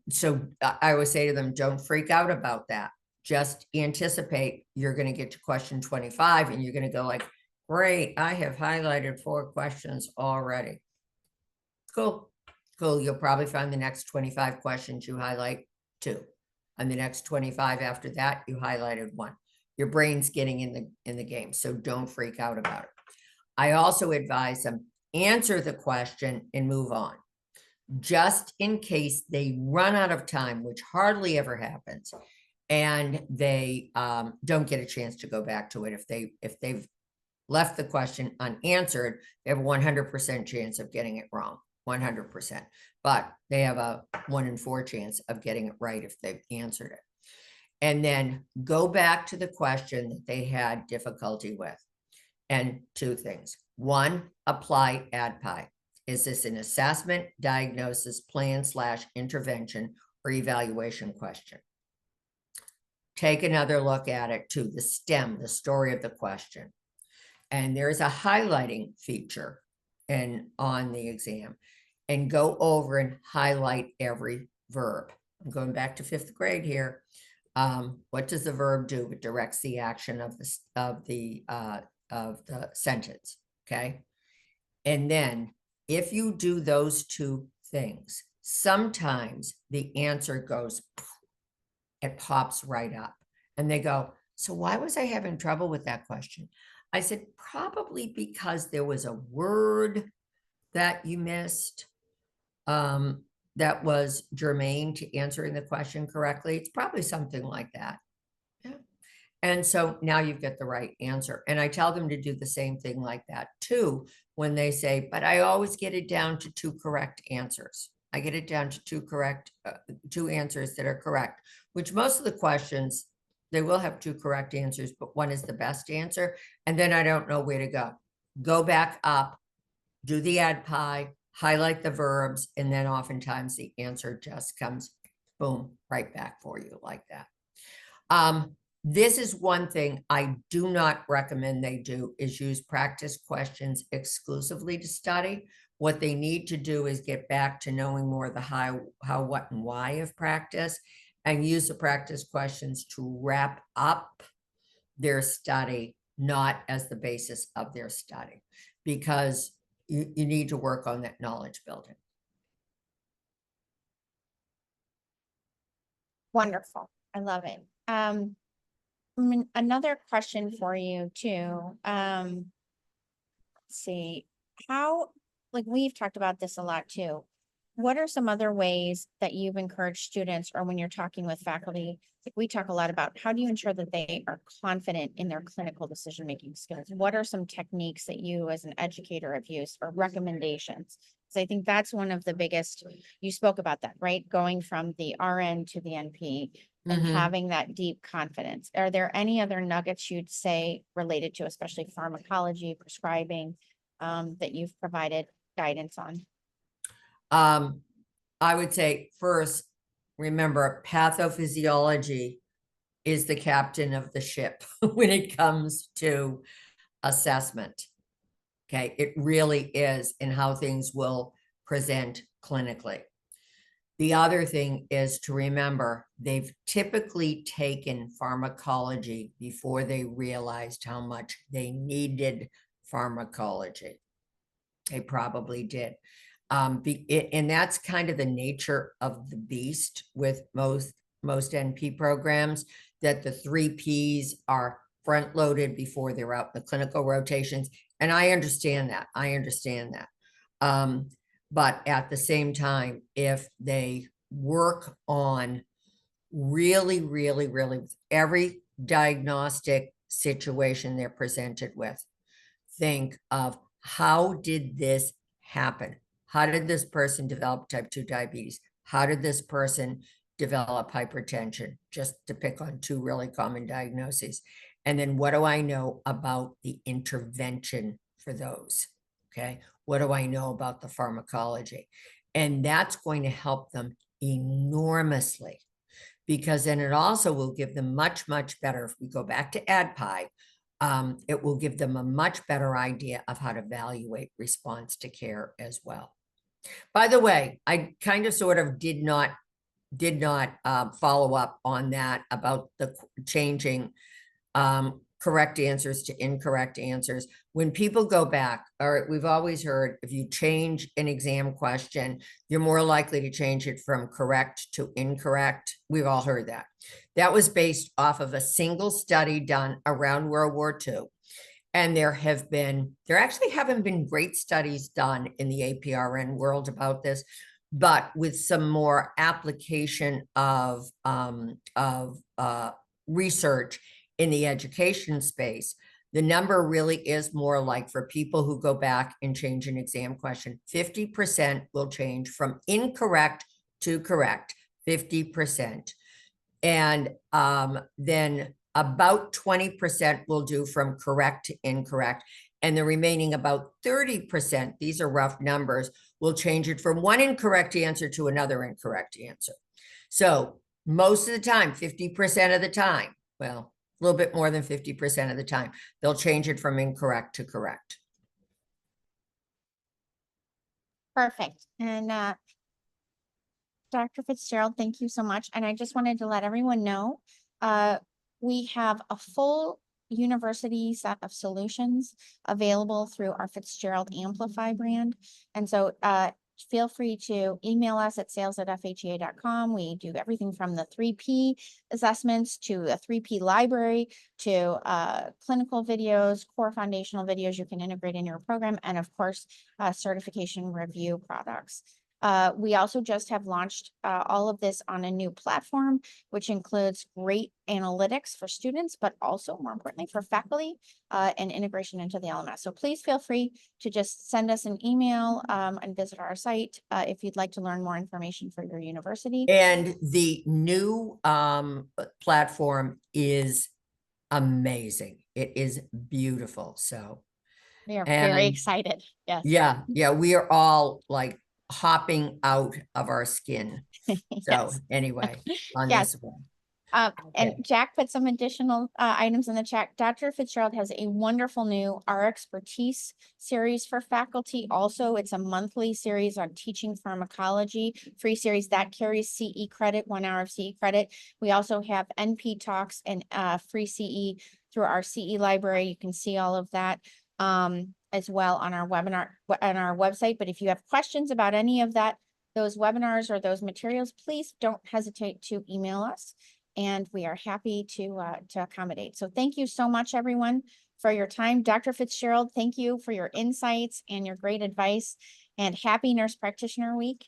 so I always say to them, don't freak out about that. Just anticipate you're going to get to question 25 and you're going to go like, great, I have highlighted 4 questions already. Cool. You'll probably find the next 25 questions you highlight 2. And the next 25 after that, you highlighted 1. Your brain's getting in the game, so don't freak out about it. I also advise them, answer the question and move on. Just in case they run out of time, which hardly ever happens, and they don't get a chance to go back to it. If they've left the question unanswered, they have a 100% chance of getting it wrong. 100%, but they have a 1 in 4 chance of getting it right if they've answered it. And then go back to the question that they had difficulty with. And 2 things. 1, apply ADPI. Is this an assessment, diagnosis, plan / intervention, or evaluation question? Take another look at it to the stem, the story of the question. And there's a highlighting feature on the exam. And go over and highlight every verb. I'm going back to 5th grade here. What does the verb do? It directs the action of the sentence. Okay. And then if you do those two things, sometimes the answer goes, it pops right up. And they go, so why was I having trouble with that question? I said, probably because there was a word that you missed that was germane to answering the question correctly. It's probably something like that. Yeah. And so now you get the right answer. And I tell them to do the same thing like that too, when they say, but I always get it down to two correct answers. I get it down to two answers that are correct, which most of the questions, they will have two correct answers, but one is the best answer. And then I don't know where to go. Go back up, do the add pie, highlight the verbs, and then oftentimes the answer just comes boom, right back for you like that. This is one thing I do not recommend they do, is use practice questions exclusively to study. What they need to do is get back to knowing more of the how, what, and why of practice, and use the practice questions to wrap up their study, not as the basis of their study, because you need to work on that knowledge building. Wonderful. I love it. Another question for you too. Let's see how, like we've talked about this a lot too. What are some other ways that you've encouraged students, or when you're talking with faculty, like we talk a lot about, how do you ensure that they are confident in their clinical decision-making skills? What are some techniques that you as an educator have used, or recommendations? So I think that's one of the biggest, you spoke about that, right? Going from the RN to the NP and having that deep confidence. Are there any other nuggets you'd say related to, especially pharmacology, prescribing, that you've provided guidance on? I would say first, remember, pathophysiology is the captain of the ship when it comes to assessment. Okay, it really is, in how things will present clinically. The other thing is to remember, they've typically taken pharmacology before they realized how much they needed pharmacology. They probably did. And that's kind of the nature of the beast with most NP programs, that the 3 Ps are front loaded before they're out in the clinical rotations. And I understand that. But at the same time, if they work on really with every diagnostic situation they're presented with, think of, how did this happen? How did this person develop type 2 diabetes? How did this person develop hypertension? Just to pick on 2 really common diagnoses. And then what do I know about the intervention for those? Okay. What do I know about the pharmacology? And that's going to help them enormously, because then it also will give them much better, if we go back to ADPI, it will give them a much better idea of how to evaluate response to care as well. By the way, I kind of sort of did not follow up on that about the changing correct answers to incorrect answers. When people go back, or we've always heard, if you change an exam question, you're more likely to change it from correct to incorrect. We've all heard that. That was based off of a single study done around World War II. And there actually haven't been great studies done in the APRN world about this, but with some more application of research in the education space, the number really is more like, for people who go back and change an exam question, 50% will change from incorrect to correct, 50%. And then about 20% will do from correct to incorrect. And the remaining about 30%, these are rough numbers, will change it from one incorrect answer to another incorrect answer. So most of the time, 50% of the time, well, a little bit more than 50% of the time, they'll change it from incorrect to correct. Perfect. And Dr. Fitzgerald, thank you so much. And I just wanted to let everyone know we have a full university set of solutions available through our Fitzgerald Amplify brand. And so feel free to email us at sales@fhea.com. We do everything from the 3P assessments to a 3P library to clinical videos, core foundational videos you can integrate in your program, and of course, certification review products. We also just have launched all of this on a new platform, which includes great analytics for students, but also more importantly for faculty and integration into the LMS. So please feel free to just send us an email and visit our site if you'd like to learn more information for your university. And the new platform is amazing. It is beautiful. So We are very and excited. Yes. yeah, we are all like hopping out of our skin. So Yes. anyway, on Yes. this one. And Okay. Jack put some additional items in the chat. Dr. Fitzgerald has a wonderful new Our Expertise series for faculty. Also, it's a monthly series on teaching pharmacology, free series that carries CE credit, 1 hour of CE credit. We also have NP talks and free CE through our CE library. You can see all of that as well on our webinar on our website. But if you have questions about any of that, those webinars or those materials, please don't hesitate to email us. And we are happy to accommodate. So thank you so much, everyone, for your time. Dr. Fitzgerald, thank you for your insights and your great advice. And happy Nurse Practitioner Week.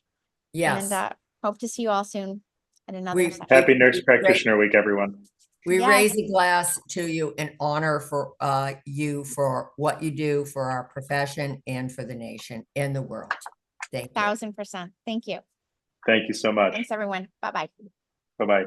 Yes. And hope to see you all soon at another session. Happy Nurse Practitioner Week, everyone. We Yes. raise a glass to you in honor for you for what you do for our profession and for the nation and the world. Thank you. 1000%. Thank you. Thank you so much. Thanks, everyone. Bye-bye. Bye-bye.